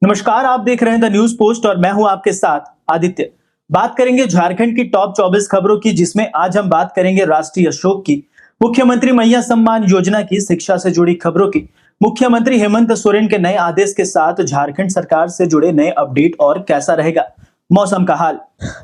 नमस्कार, आप देख रहे हैं द न्यूज पोस्ट और मैं हूं आपके साथ आदित्य। बात करेंगे झारखंड की टॉप 24 खबरों की, जिसमें आज हम बात करेंगे राष्ट्रीय शोक की, मुख्यमंत्री मैया सम्मान योजना की, शिक्षा से जुड़ी खबरों की, मुख्यमंत्री हेमंत सोरेन के नए आदेश के साथ झारखंड सरकार से जुड़े नए अपडेट और कैसा रहेगा मौसम का हाल।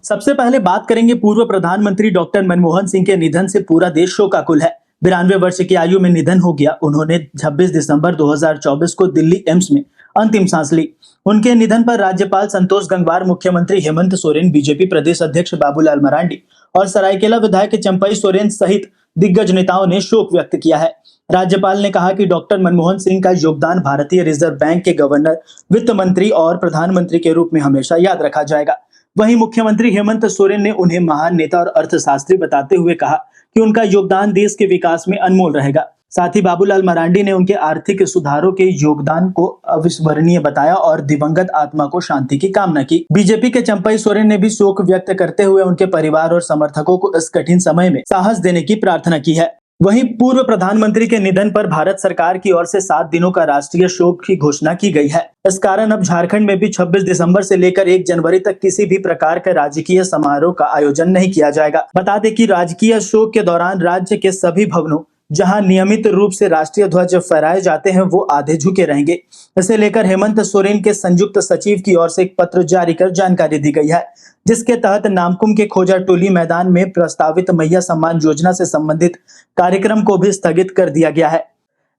सबसे पहले बात करेंगे पूर्व प्रधानमंत्री डॉक्टर मनमोहन सिंह के निधन से पूरा देश शोकाकुल है। 92 वर्ष की आयु में निधन हो गया। उन्होंने 26 दिसंबर 2024 को दिल्ली एम्स में अंतिम सांस ली। उनके निधन पर राज्यपाल संतोष गंगवार, मुख्यमंत्री हेमंत सोरेन, बीजेपी प्रदेश अध्यक्ष बाबूलाल मरांडी और सरायकेला विधायक चंपई सोरेन सहित दिग्गज नेताओं ने शोक व्यक्त किया है। राज्यपाल ने कहा कि डॉक्टर मनमोहन सिंह का योगदान भारतीय रिजर्व बैंक के गवर्नर, वित्त मंत्री और प्रधानमंत्री के रूप में हमेशा याद रखा जाएगा। वहीं मुख्यमंत्री हेमंत सोरेन ने उन्हें महान नेता और अर्थशास्त्री बताते हुए कहा कि उनका योगदान देश के विकास में अनमोल रहेगा। साथ ही बाबूलाल मरांडी ने उनके आर्थिक सुधारों के योगदान को अविस्मरणीय बताया और दिवंगत आत्मा को शांति की कामना की। बीजेपी के चंपई सोरेन ने भी शोक व्यक्त करते हुए उनके परिवार और समर्थकों को इस कठिन समय में साहस देने की प्रार्थना की है। वहीं पूर्व प्रधानमंत्री के निधन पर भारत सरकार की ओर से 7 दिनों का राष्ट्रीय शोक की घोषणा की गई है। इस कारण अब झारखंड में भी 26 दिसंबर से लेकर 1 जनवरी तक किसी भी प्रकार का राजकीय समारोह का आयोजन नहीं किया जाएगा। बता दें कि राजकीय शोक के दौरान राज्य के सभी भवनों जहां नियमित रूप से राष्ट्रीय ध्वज फहराए जाते हैं वो आधे झुके रहेंगे। इसे लेकर हेमंत सोरेन के संयुक्त सचिव की ओर से एक पत्र जारी कर जानकारी दी गई है, जिसके तहत नामकुम के खोजा टोली मैदान में प्रस्तावित मैया सम्मान योजना से संबंधित कार्यक्रम को भी स्थगित कर दिया गया है।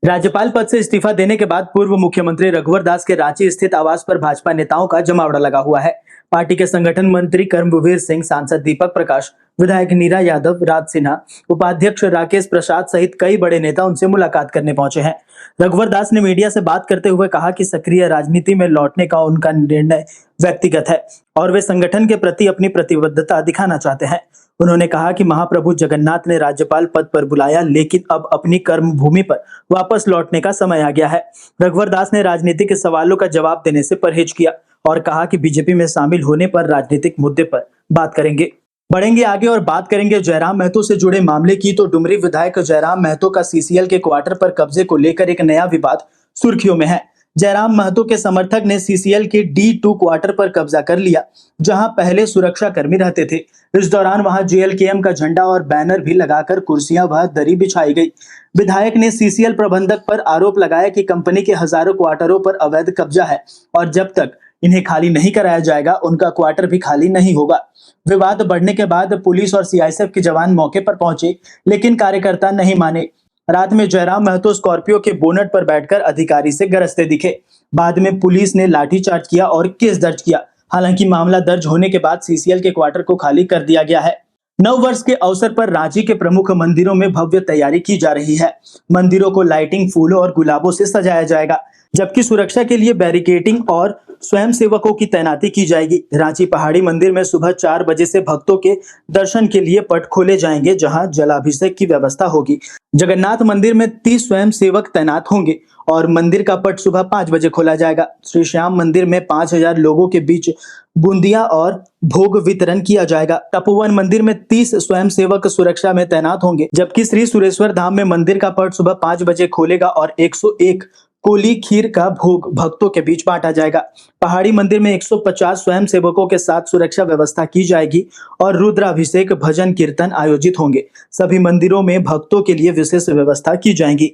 राज्यपाल पद से इस्तीफा देने के बाद पूर्व मुख्यमंत्री रघुवर दास के रांची स्थित आवास पर भाजपा नेताओं का जमावड़ा लगा हुआ है। पार्टी के संगठन मंत्री कर्मवीर सिंह, सांसद दीपक प्रकाश, विधायक नीरा यादव, राज सिन्हा, उपाध्यक्ष राकेश प्रसाद सहित कई बड़े नेता उनसे मुलाकात करने पहुंचे हैं। रघुवर दास ने मीडिया से बात करते हुए कहा कि सक्रिय राजनीति में लौटने का उनका निर्णय व्यक्तिगत है और वे संगठन के प्रति अपनी प्रतिबद्धता दिखाना चाहते हैं। उन्होंने कहा कि महाप्रभु जगन्नाथ ने राज्यपाल पद पर बुलाया, लेकिन अब अपनी कर्म भूमि पर वापस लौटने का समय आ गया है। रघुवर दास ने राजनीति के सवालों का जवाब देने से परहेज किया और कहा कि बीजेपी में शामिल होने पर राजनीतिक मुद्दे पर बात करेंगे। बढ़ेंगे आगे और बात करेंगे जयराम महतो से जुड़े मामले की। तो डुमरी विधायक जयराम महतो का सीसीएल के क्वार्टर पर कब्जे को लेकर एक नया विवाद सुर्खियों में है। जयराम महतो के समर्थक ने सीसीएल के D2 क्वार्टर पर कब्जा कर लिया, जहां पहले सुरक्षा कर्मी रहते थे। इस दौरान वहां जेएलकेएम का झंडा और बैनर भी लगाकर कुर्सियां व दरी बिछाई गई। विधायक ने सीसीएल प्रबंधक पर आरोप लगाया कि कंपनी के हजारों क्वार्टरों पर अवैध कब्जा है और जब तक इन्हें खाली नहीं कराया जाएगा उनका क्वार्टर भी खाली नहीं होगा। विवाद बढ़ने के बाद पुलिस और सीआईएसएफ के जवान मौके पर पहुंचे, लेकिन कार्यकर्ता नहीं माने। रात में जयराम महतो स्कॉर्पियो के बोनट पर बैठकर अधिकारी से गरजते दिखे। बाद में पुलिस ने लाठीचार्ज किया और केस दर्ज किया। हालांकि मामला दर्ज होने के बाद सीसीएल के क्वार्टर को खाली कर दिया गया है। नव वर्ष के अवसर पर रांची के प्रमुख मंदिरों में भव्य तैयारी की जा रही है। मंदिरों को लाइटिंग, फूलों और गुलाबों से सजाया जाएगा, जबकि सुरक्षा के लिए बैरिकेडिंग और स्वयंसेवकों की तैनाती की जाएगी। रांची पहाड़ी मंदिर में सुबह 4 बजे से भक्तों के दर्शन के लिए पट खोले जाएंगे, जहां जलाभिषेक की व्यवस्था होगी। जगन्नाथ मंदिर में 30 स्वयंसेवक तैनात होंगे और मंदिर का पट सुबह 5 बजे खोला जाएगा। श्री श्याम मंदिर में 5000 लोगों के बीच बूंदिया और भोग वितरण किया जाएगा। तपोवन मंदिर में 30 स्वयंसेवक सुरक्षा में तैनात होंगे, जबकि श्री सुरेश्वर धाम में मंदिर का पट सुबह 5 बजे खोलेगा और 101 कोली खीर का भोग भक्तों के बीच बांटा जाएगा। पहाड़ी मंदिर में 150 स्वयंसेवकों के साथ सुरक्षा व्यवस्था की जाएगी और रुद्राभिषेक, भजन कीर्तन आयोजित होंगे। सभी मंदिरों में भक्तों के लिए विशेष व्यवस्था की जाएगी।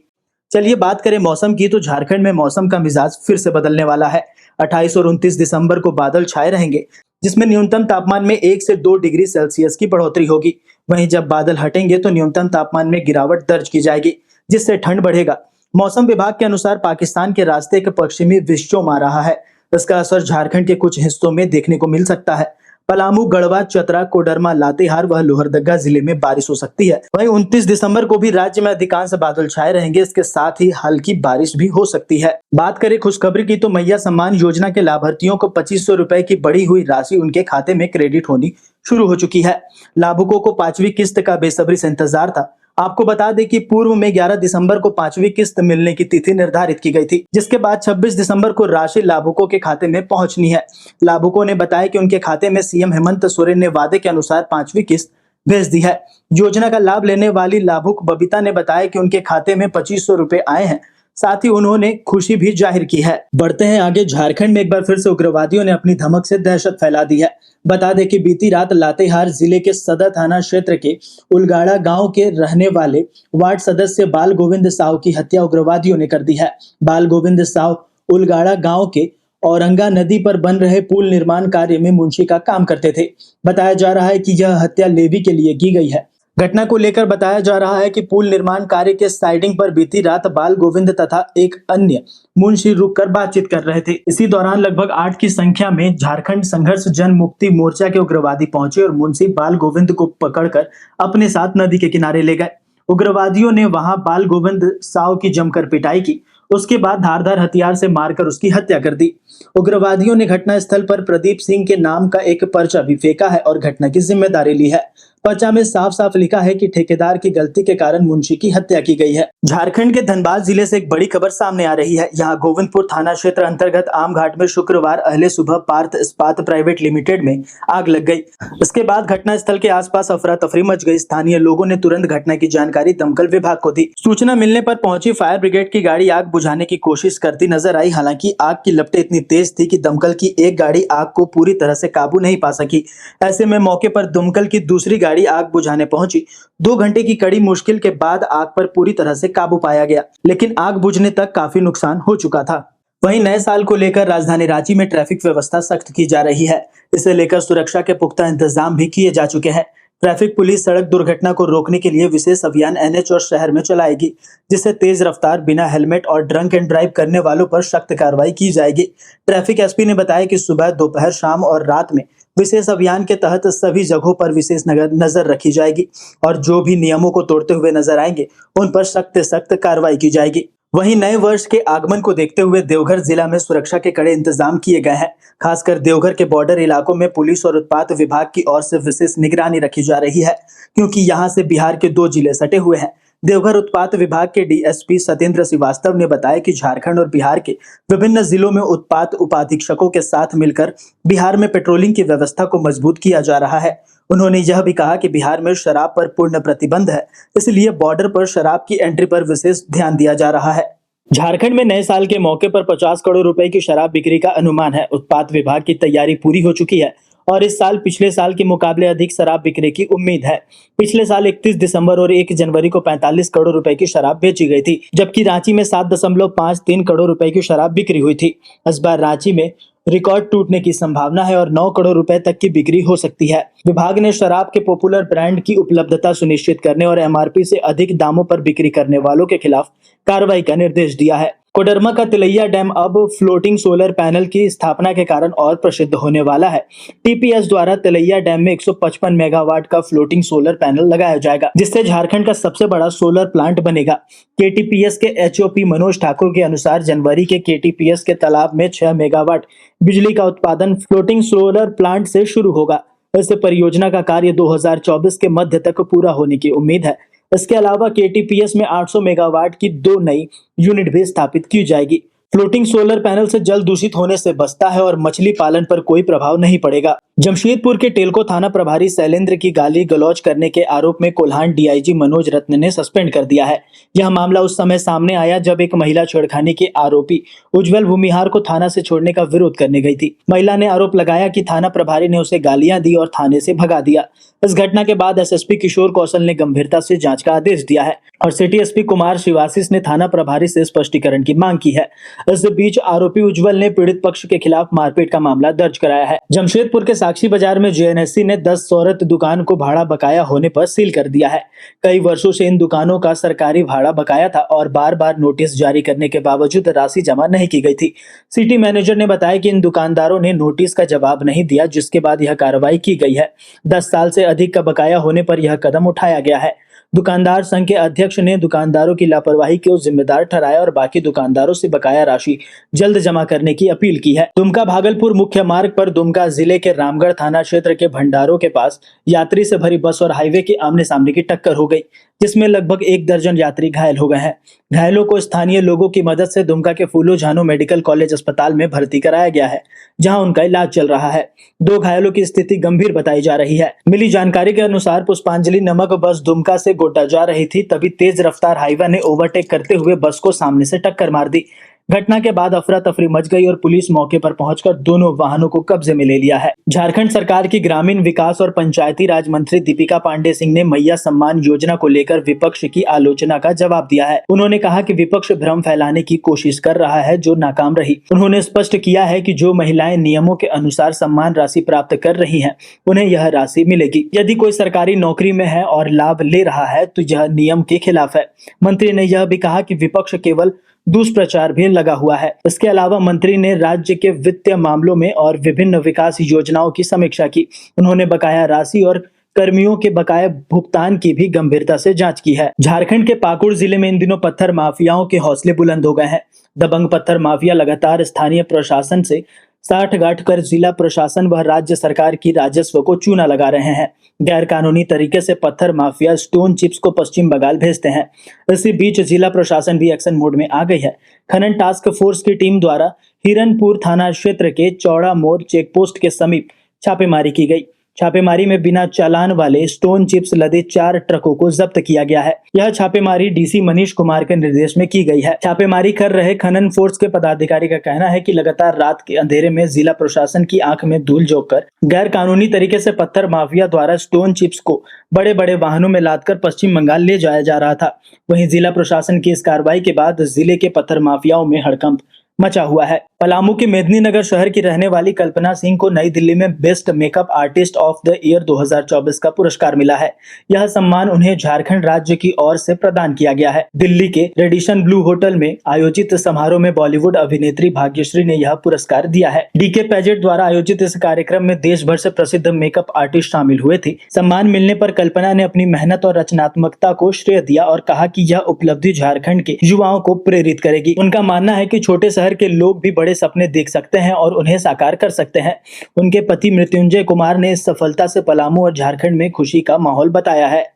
चलिए बात करें मौसम की। तो झारखंड में मौसम का मिजाज फिर से बदलने वाला है। 28 और 29 दिसंबर को बादल छाए रहेंगे, जिसमें न्यूनतम तापमान में 1 से 2 डिग्री सेल्सियस की बढ़ोतरी होगी। वहीं जब बादल हटेंगे तो न्यूनतम तापमान में गिरावट दर्ज की जाएगी, जिससे ठंड बढ़ेगा। मौसम विभाग के अनुसार पाकिस्तान के रास्ते एक पश्चिमी विक्षोभ आ रहा है। इसका असर झारखंड के कुछ हिस्सों में देखने को मिल सकता है। पलामू, गढ़वा, चतरा, कोडरमा, लातेहार व लोहरदगा जिले में बारिश हो सकती है। वहीं 29 दिसंबर को भी राज्य में अधिकांश बादल छाए रहेंगे। इसके साथ ही हल्की बारिश भी हो सकती है। बात करें खुशखबरी की, तो मैया सम्मान योजना के लाभार्थियों को 2500 रुपए की बढ़ी हुई राशि उनके खाते में क्रेडिट होनी शुरू हो चुकी है। लाभुकों को 5वीं किस्त का बेसब्री से इंतजार था। आपको बता दें कि पूर्व में 11 दिसंबर को 5वीं किस्त मिलने की तिथि निर्धारित की गई थी, जिसके बाद 26 दिसंबर को राशि लाभुकों के खाते में पहुंचनी है। लाभुकों ने बताया कि उनके खाते में सीएम हेमंत सोरेन ने वादे के अनुसार 5वीं किस्त भेज दी है। योजना का लाभ लेने वाली लाभुक बबीता ने बताया कि उनके खाते में 2500 रुपए आए हैं। साथ ही उन्होंने खुशी भी जाहिर की है। बढ़ते हैं आगे। झारखंड में एक बार फिर से उग्रवादियों ने अपनी धमक से दहशत फैला दी है। बता दें कि बीती रात लातेहार जिले के सदर थाना क्षेत्र के उलगाड़ा गांव के रहने वाले वार्ड सदस्य बाल गोविंद साव की हत्या उग्रवादियों ने कर दी है। बाल गोविंद साव उलगाड़ा गांव के औरंगा नदी पर बन रहे पुल निर्माण कार्य में मुंशी का काम करते थे। बताया जा रहा है कि यह हत्या लेवी के लिए की गई है। घटना को लेकर बताया जा रहा है कि पुल निर्माण कार्य के साइडिंग पर बीती रात बाल गोविंद तथा एक अन्य मुंशी रुककर बातचीत कर रहे थे। इसी दौरान लगभग 8 की संख्या में झारखंड संघर्ष जन मुक्ति मोर्चा के उग्रवादी पहुंचे और मुंशी बाल गोविंद को पकड़कर अपने साथ नदी के किनारे ले गए। उग्रवादियों ने वहां बाल गोविंद साव की जमकर पिटाई की। उसके बाद धारदार हथियार से मारकर उसकी हत्या कर दी। उग्रवादियों ने घटनास्थल पर प्रदीप सिंह के नाम का एक पर्चा भी फेंका है और घटना की जिम्मेदारी ली है। पर्चा में साफ साफ लिखा है कि ठेकेदार की गलती के कारण मुंशी की हत्या की गई है। झारखंड के धनबाद जिले से एक बड़ी खबर सामने आ रही है। यहाँ गोविंदपुर थाना क्षेत्र अंतर्गत आमघाट में शुक्रवार अहले सुबह पार्थ इस्पात प्राइवेट लिमिटेड में आग लग गई। इसके बाद घटनास्थल के आसपास अफरा तफरी मच गई। स्थानीय लोगों ने तुरंत घटना की जानकारी दमकल विभाग को दी। सूचना मिलने पर पहुंची फायर ब्रिगेड की गाड़ी आग बुझाने की कोशिश करती नजर आई। हालांकि आग की लपटें इतनी तेज थी कि दमकल की एक गाड़ी आग को पूरी तरह से काबू नहीं पा सकी। ऐसे में मौके पर दमकल की दूसरी गाड़ी आग बुझाने पहुंची। 2 घंटे की कड़ी मुश्किल के बाद आग पर पूरी तरह से काबू पाया गया, लेकिन आग बुझने तक काफी नुकसान हो चुका था। वहीं नए साल को लेकर राजधानी रांची में ट्रैफिक व्यवस्था सख्त की जा रही है। इसे लेकर सुरक्षा के पुख्ता इंतजाम भी किए जा चुके हैं। ट्रैफिक पुलिस सड़क दुर्घटना को रोकने के लिए विशेष अभियान एनएच और शहर में चलाएगी, जिससे तेज रफ्तार, बिना हेलमेट और ड्रंक एंड ड्राइव करने वालों पर सख्त कार्रवाई की जाएगी। ट्रैफिक एसपी ने बताया कि सुबह, दोपहर, शाम और रात में विशेष अभियान के तहत सभी जगहों पर विशेष नजर रखी जाएगी और जो भी नियमों को तोड़ते हुए नजर आएंगे उन पर सख्त से सख्त कार्रवाई की जाएगी। वहीं नए वर्ष के आगमन को देखते हुए देवघर जिला में सुरक्षा के कड़े इंतजाम किए गए हैं। खासकर देवघर के बॉर्डर इलाकों में पुलिस और उत्पाद विभाग की ओर से विशेष निगरानी रखी जा रही है, क्योंकि यहां से बिहार के 2 जिले सटे हुए हैं। देवघर उत्पाद विभाग के डीएसपी सत्येंद्र श्रीवास्तव ने बताया कि झारखंड और बिहार के विभिन्न जिलों में उत्पाद उपाधीक्षकों के साथ मिलकर बिहार में पेट्रोलिंग की व्यवस्था को मजबूत किया जा रहा है। उन्होंने यह भी कहा कि बिहार में शराब पर पूर्ण प्रतिबंध है, इसलिए बॉर्डर पर शराब की एंट्री पर विशेष ध्यान दिया जा रहा है। झारखंड में नए साल के मौके पर 50 करोड़ रुपए की शराब बिक्री का अनुमान है। उत्पाद विभाग की तैयारी पूरी हो चुकी है और इस साल पिछले साल के मुकाबले अधिक शराब बिक्री की उम्मीद है। पिछले साल 31 दिसंबर और 1 जनवरी को 45 करोड़ रुपए की शराब बेची गई थी, जबकि रांची में 7.53 करोड़ रुपए की शराब बिक्री हुई थी। इस बार रांची में रिकॉर्ड टूटने की संभावना है और 9 करोड़ रुपए तक की बिक्री हो सकती है। विभाग ने शराब के पॉपुलर ब्रांड की उपलब्धता सुनिश्चित करने और एमआरपी से अधिक दामों पर बिक्री करने वालों के खिलाफ कार्रवाई का निर्देश दिया है। कोडरमा का तिलैया डैम अब फ्लोटिंग सोलर पैनल की स्थापना के कारण और प्रसिद्ध होने वाला है। टीपीएस द्वारा तिलैया डैम में 155 मेगावाट का फ्लोटिंग सोलर पैनल लगाया जाएगा, जिससे झारखंड का सबसे बड़ा सोलर प्लांट बनेगा। केटीपीएस के एचओपी मनोज ठाकुर के अनुसार जनवरी के केटीपीएस के तालाब में 6 मेगावाट बिजली का उत्पादन फ्लोटिंग सोलर प्लांट से शुरू होगा। इस परियोजना का कार्य 2024 के मध्य तक पूरा होने की उम्मीद है। इसके अलावा केटीपीएस में 800 मेगावाट की 2 नई यूनिट भी स्थापित की जाएगी। फ्लोटिंग सोलर पैनल से जल दूषित होने से बचता है और मछली पालन पर कोई प्रभाव नहीं पड़ेगा। जमशेदपुर के टेलको थाना प्रभारी शैलेंद्र की गाली गलौज करने के आरोप में कोल्हान डीआईजी मनोज रत्न ने सस्पेंड कर दिया है। यह मामला उस समय सामने आया जब एक महिला छेड़खानी के आरोपी उज्जवल भूमिहार को थाना से छोड़ने का विरोध करने गई थी। महिला ने आरोप लगाया कि थाना प्रभारी ने उसे गालियां दी और थाने से भगा दिया। इस घटना के बाद एसएसपी किशोर कौशल ने गंभीरता से जांच का आदेश दिया है और सिटी एसपी कुमार शिवासिस ने थाना प्रभारी से स्पष्टीकरण की मांग की है। इस बीच आरोपी उज्जवल ने पीड़ित पक्ष के खिलाफ मारपीट का मामला दर्ज कराया है। जमशेदपुर के साक्षी बाजार में जेएनएससी ने 10 शौरत दुकान को भाड़ा बकाया होने पर सील कर दिया है। कई वर्षों से इन दुकानों का सरकारी भाड़ा बकाया था और बार बार नोटिस जारी करने के बावजूद राशि जमा नहीं की गई थी। सिटी मैनेजर ने बताया कि इन दुकानदारों ने नोटिस का जवाब नहीं दिया, जिसके बाद यह कार्रवाई की गई है। 10 साल से अधिक का बकाया होने पर यह कदम उठाया गया है। दुकानदार संघ के अध्यक्ष ने दुकानदारों की लापरवाही को जिम्मेदार ठहराया और बाकी दुकानदारों से बकाया राशि जल्द जमा करने की अपील की है। दुमका भागलपुर मुख्य मार्ग पर दुमका जिले के रामगढ़ थाना क्षेत्र के भंडारों के पास यात्री से भरी बस और हाईवे की आमने सामने की टक्कर हो गई। जिसमें लगभग 1 दर्जन यात्री घायल हो गए हैं। घायलों को स्थानीय लोगों की मदद से दुमका के फूलो झानो मेडिकल कॉलेज अस्पताल में भर्ती कराया गया है, जहां उनका इलाज चल रहा है। 2 घायलों की स्थिति गंभीर बताई जा रही है। मिली जानकारी के अनुसार पुष्पांजलि नामक बस दुमका से गोड्डा जा रही थी, तभी तेज रफ्तार हाईवा ने ओवरटेक करते हुए बस को सामने से टक्कर मार दी। घटना के बाद अफरा तफरी मच गई और पुलिस मौके पर पहुंचकर दोनों वाहनों को कब्जे में ले लिया है। झारखंड सरकार की ग्रामीण विकास और पंचायती राज मंत्री दीपिका पांडे सिंह ने मैया सम्मान योजना को लेकर विपक्ष की आलोचना का जवाब दिया है। उन्होंने कहा कि विपक्ष भ्रम फैलाने की कोशिश कर रहा है, जो नाकाम रही। उन्होंने स्पष्ट किया है कि जो महिलाएं नियमों के अनुसार सम्मान राशि प्राप्त कर रही हैं, उन्हें यह राशि मिलेगी। यदि कोई सरकारी नौकरी में है और लाभ ले रहा है तो यह नियम के खिलाफ है। मंत्री ने यह भी कहा कि विपक्ष केवल दुष्प्रचार भी लगा हुआ है। इसके अलावा मंत्री ने राज्य के वित्तीय मामलों में और विभिन्न विकास योजनाओं की समीक्षा की। उन्होंने बकाया राशि और कर्मियों के बकाया भुगतान की भी गंभीरता से जांच की है। झारखंड के पाकुड़ जिले में इन दिनों पत्थर माफियाओं के हौसले बुलंद हो गए हैं। दबंग पत्थर माफिया लगातार स्थानीय प्रशासन से साठगांठ कर जिला प्रशासन व राज्य सरकार की राजस्व को चूना लगा रहे हैं। गैर कानूनी तरीके से पत्थर माफिया स्टोन चिप्स को पश्चिम बंगाल भेजते हैं। इसी बीच जिला प्रशासन भी एक्शन मोड में आ गई है। खनन टास्क फोर्स की टीम द्वारा हिरनपुर थाना क्षेत्र के चौड़ा मोड़ चेकपोस्ट के समीप छापेमारी की गई। छापेमारी में बिना चालान वाले स्टोन चिप्स लदे 4 ट्रकों को जब्त किया गया है। यह छापेमारी डीसी मनीष कुमार के निर्देश में की गई है। छापेमारी कर रहे खनन फोर्स के पदाधिकारी का कहना है कि लगातार रात के अंधेरे में जिला प्रशासन की आंख में धूल झोंककर गैर कानूनी तरीके से पत्थर माफिया द्वारा स्टोन चिप्स को बड़े बड़े वाहनों में लादकर पश्चिम बंगाल ले जाया जा रहा था। वहीं जिला प्रशासन की इस कार्रवाई के बाद जिले के पत्थर माफियाओं में हड़कंप मचा हुआ है। पलामू के मेदिनीनगर शहर की रहने वाली कल्पना सिंह को नई दिल्ली में best makeup artist of the year 2024 का पुरस्कार मिला है। यह सम्मान उन्हें झारखंड राज्य की ओर से प्रदान किया गया है। दिल्ली के रेडिसन ब्लू होटल में आयोजित समारोह में बॉलीवुड अभिनेत्री भाग्यश्री ने यह पुरस्कार दिया है। डीके पैजेट द्वारा आयोजित इस कार्यक्रम में देश भर से प्रसिद्ध मेकअप आर्टिस्ट शामिल हुए थे। सम्मान मिलने पर कल्पना ने अपनी मेहनत और रचनात्मकता को श्रेय दिया और कहा कि यह उपलब्धि झारखंड के युवाओं को प्रेरित करेगी। उनका मानना है कि छोटे शहर के लोग भी बड़े सपने देख सकते हैं और उन्हें साकार कर सकते हैं। उनके पति मृत्युंजय कुमार ने इस सफलता से पलामू और झारखंड में खुशी का माहौल बताया है।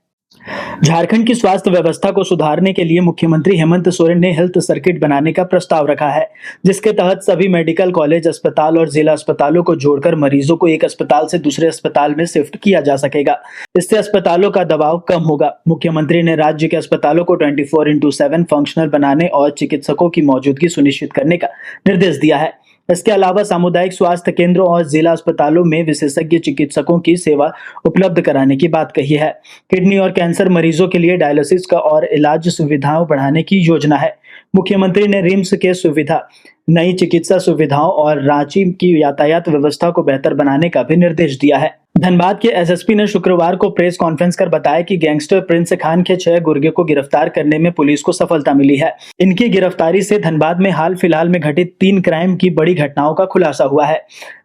झारखंड की स्वास्थ्य व्यवस्था को सुधारने के लिए मुख्यमंत्री हेमंत सोरेन ने हेल्थ सर्किट बनाने का प्रस्ताव रखा है, जिसके तहत सभी मेडिकल कॉलेज, अस्पताल और जिला अस्पतालों को जोड़कर मरीजों को एक अस्पताल से दूसरे अस्पताल में शिफ्ट किया जा सकेगा। इससे अस्पतालों का दबाव कम होगा। मुख्यमंत्री ने राज्य के अस्पतालों को 24/7 फंक्शनल बनाने और चिकित्सकों की मौजूदगी सुनिश्चित करने का निर्देश दिया है। इसके अलावा सामुदायिक स्वास्थ्य केंद्रों और जिला अस्पतालों में विशेषज्ञ चिकित्सकों की सेवा उपलब्ध कराने की बात कही है। किडनी और कैंसर मरीजों के लिए डायलिसिस का और इलाज सुविधाओं बढ़ाने की योजना है। मुख्यमंत्री ने रिम्स के सुविधा, नई चिकित्सा सुविधाओं और रांची की यातायात व्यवस्था को बेहतर बनाने का भी निर्देश दिया है। धनबाद के एसएसपी ने शुक्रवार को प्रेस कॉन्फ्रेंस कर बताया कि गैंगस्टर प्रिंस खान के 6 गुर्गे को गिरफ्तार करने में पुलिस को सफलता मिली है। इनकी गिरफ्तारी से धनबाद में हाल फिलहाल में घटित 3 क्राइम की बड़ी घटनाओं का खुलासा हुआ है।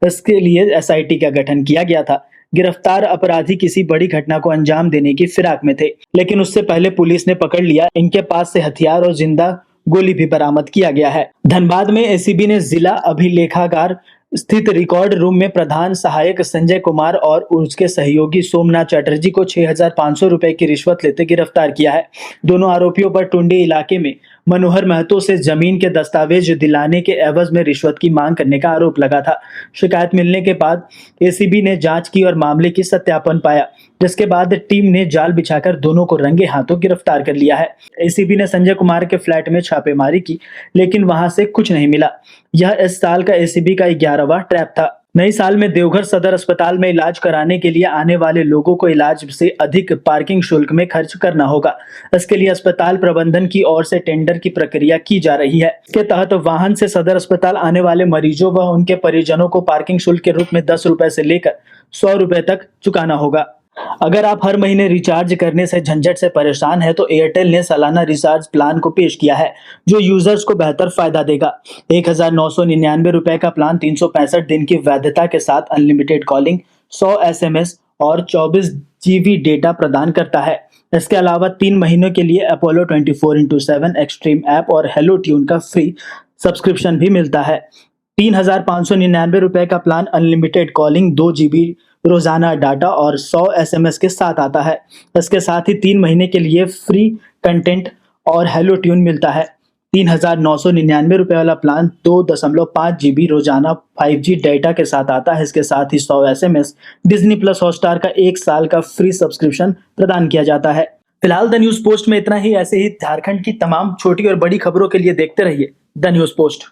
इसके लिए एसआईटी का गठन किया गया था। गिरफ्तार अपराधी किसी बड़ी घटना को अंजाम देने की फिराक में थे, लेकिन उससे पहले पुलिस ने पकड़ लिया। इनके पास से हथियार और जिंदा गोली भी बरामद किया गया है। धनबाद में एसीबी ने जिला अभिलेखागार स्थित रिकॉर्ड रूम में प्रधान सहायक संजय कुमार और उसके सहयोगी सोमनाथ चटर्जी को 6,500 रुपए की रिश्वत लेते गिरफ्तार किया है। दोनों आरोपियों पर टुंडी इलाके में मनोहर महतो से जमीन के दस्तावेज दिलाने के एवज में रिश्वत की मांग करने का आरोप लगा था। शिकायत मिलने के बाद एसीबी ने जांच की और मामले की सत्यापन पाया, जिसके बाद टीम ने जाल बिछाकर दोनों को रंगे हाथों गिरफ्तार कर लिया है। एसीबी ने संजय कुमार के फ्लैट में छापेमारी की, लेकिन वहां से कुछ नहीं मिला। यह इस साल का एसीबी का 11वां ट्रैप था। नई साल में देवघर सदर अस्पताल में इलाज कराने के लिए आने वाले लोगों को इलाज से अधिक पार्किंग शुल्क में खर्च करना होगा। इसके लिए अस्पताल प्रबंधन की ओर से टेंडर की प्रक्रिया की जा रही है। इसके तहत वाहन से सदर अस्पताल आने वाले मरीजों व उनके परिजनों को पार्किंग शुल्क के रूप में 10 रुपए से लेकर 100 रुपए तक चुकाना होगा। अगर आप हर महीने रिचार्ज करने से झंझट से परेशान हैं, तो एयरटेल ने सालाना रिचार्ज प्लान को पेश किया है, जो यूजर्स को बेहतर फायदा देगा। 1,999 रुपए का प्लान 365 दिन की वैधता के साथ अनलिमिटेड कॉलिंग, 100 SMS और 24 GB डेटा प्रदान करता है। इसके अलावा 3 महीनों के लिए अपोलो 24/7 एक्सट्रीम ऐप और हेलो ट्यून का फ्री सब्सक्रिप्शन भी मिलता है। 3,599 रुपए का प्लान अनलिमिटेड कॉलिंग, 2 GB रोजाना डाटा और 100 SMS के साथ आता है। इसके साथ ही 3 महीने के लिए फ्री कंटेंट और हेलो ट्यून मिलता है। 3,999 रुपये वाला प्लान 2.5 GB रोजाना 5G डेटा के साथ आता है। इसके साथ ही 100 SMS डिज्नी प्लस हॉटस्टार का 1 साल का फ्री सब्सक्रिप्शन प्रदान किया जाता है। फिलहाल द न्यूज पोस्ट में इतना ही। ऐसे ही झारखंड की तमाम छोटी और बड़ी खबरों के लिए देखते रहिए द न्यूज पोस्ट।